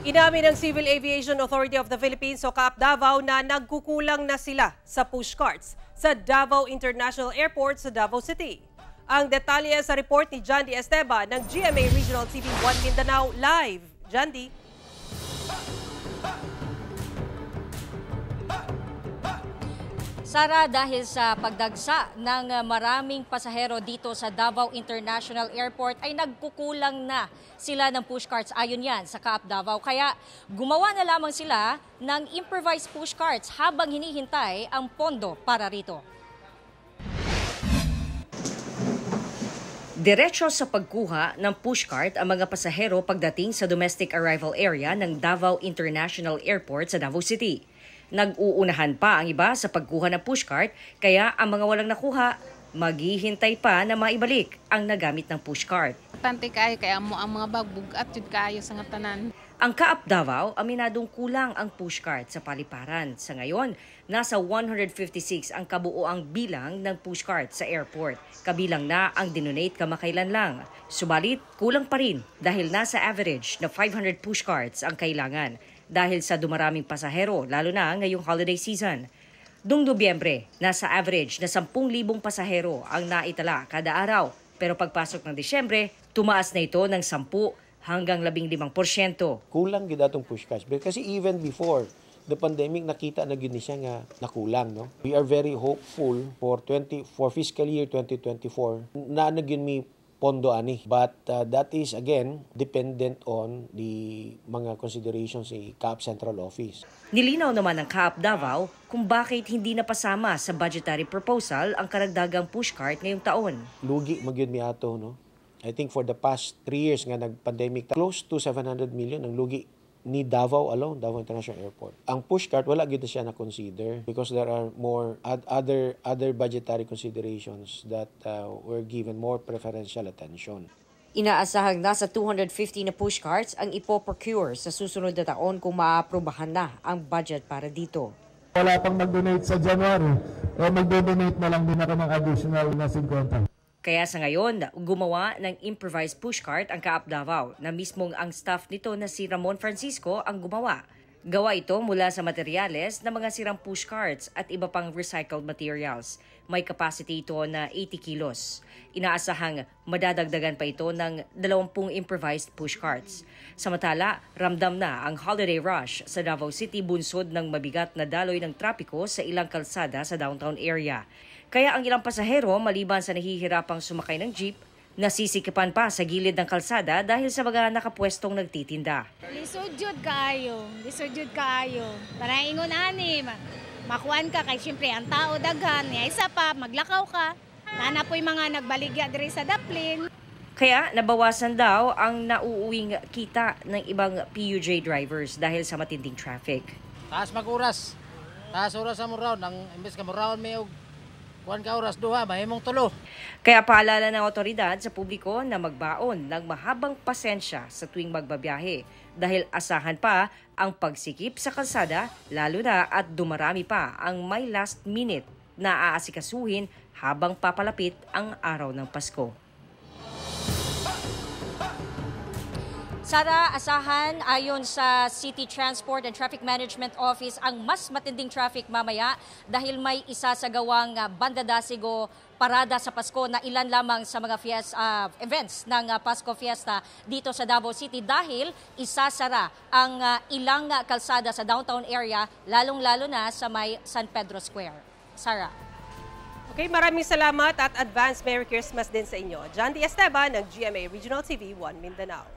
Inamin ng Civil Aviation Authority of the Philippines o CAAP Davao na nagkukulang na sila sa pushcarts sa Davao International Airport sa Davao City. Ang detalye sa report ni John D. Esteban ng GMA Regional TV 1 Mindanao Live. John D. Sara, dahil sa pagdagsa ng maraming pasahero dito sa Davao International Airport ay nagkukulang na sila ng pushcarts ayon yan sa CAAP Davao. Kaya gumawa na lamang sila ng improvised pushcarts habang hinihintay ang pondo para rito. Diretso sa pagkuha ng pushcart ang mga pasahero pagdating sa domestic arrival area ng Davao International Airport sa Davao City. Nag-uunahan pa ang iba sa pagkuha ng pushcart, kaya ang mga walang nakuha, maghihintay pa na maibalik ang nagamit ng pushcart. Tante kayo, kaya mo ang mga bagbug at yun kayo sa tanan. Ang CAAP Davao, aminadong kulang ang pushcart sa paliparan. Sa ngayon, nasa 156 ang kabuoang bilang ng pushcart sa airport. Kabilang na ang dinonate kamakailan lang. Subalit, kulang pa rin dahil nasa average na 500 pushcarts ang kailangan. Dahil sa dumaraming pasahero, lalo na ngayong holiday season. Noong Nobyembre, nasa average na 10,000 pasahero ang naitala kada araw. Pero pagpasok ng Disyembre, tumaas na ito ng 10 hanggang 15%. Kulang gid atong pushcarts. Kasi even before the pandemic, nakita na gid siya nga nakulang. No? We are very hopeful for fiscal year 2024 na nagyun mi pondo ani. But that is again dependent on the mga considerations sa CAAP Central Office. Nilinaw naman ng CAAP Davao kung bakit hindi napasama sa budgetary proposal ang karagdagang pushcart ngayong taon. Lugi magyud mi ato, no? I think for the past 3 years nga nag-pandemic, close to 700 million ang lugi ni Davao alone, Davao International Airport. Ang pushcart, wala gid siya na-consider because there are more other budgetary considerations that were given more preferential attention. Inaasahang nasa 250 na pushcarts ang ipoprocure sa susunod na taon kung maaprubahan na ang budget para dito. Wala pang mag-donate sa January, mag-donate na lang din ako ng additional na 50. Kaya sa ngayon, gumawa ng improvised pushcart ang CAAP Davao na mismong ang staff nito na si Ramon Francisco ang gumawa. Gawa ito mula sa materyales na mga sirang pushcarts at iba pang recycled materials. May capacity ito na 80 kilos. Inaasahang madadagdagan pa ito ng 20 improvised pushcarts. Samantala, ramdam na ang holiday rush sa Davao City bunsod ng mabigat na daloy ng trapiko sa ilang kalsada sa downtown area. Kaya ang ilang pasahero, maliban sa nahihirapang sumakay ng jeep, nasisikipan pa sa gilid ng kalsada dahil sa mga nakapwestong nagtitinda. Lisod jud kaayo. Para ingon ani, makuan ka kay syempre ang tao daghan, niya isa pa maglakaw ka. Nana po'y mga nagbaligya diri sa daplin. Kaya nabawasan daw ang nauuwing kita ng ibang PUJ drivers dahil sa matinding traffic. Taas mag-oras. Taas oras sa muraw nang imbes ka murawon may kuan ka oras duha, mahimong tulo. Kaya paalala ng otoridad sa publiko na magbaon ng mahabang pasensya sa tuwing magbabiyahe dahil asahan pa ang pagsikip sa kalsada lalo na at dumarami pa ang may last minute na aasikasuhin habang papalapit ang araw ng Pasko. Sara, asahan ayon sa City Transport and Traffic Management Office ang mas matinding traffic mamaya dahil may isasagawang bandadasigo parada sa Pasko na ilan lamang sa mga events ng Pasko Fiesta dito sa Davao City dahil isasara ang ilang kalsada sa downtown area lalong-lalo na sa may San Pedro Square. Sara. Okay, maraming salamat at advance Merry Christmas din sa inyo. John D. Esteban ng GMA Regional TV 1 Mindanao.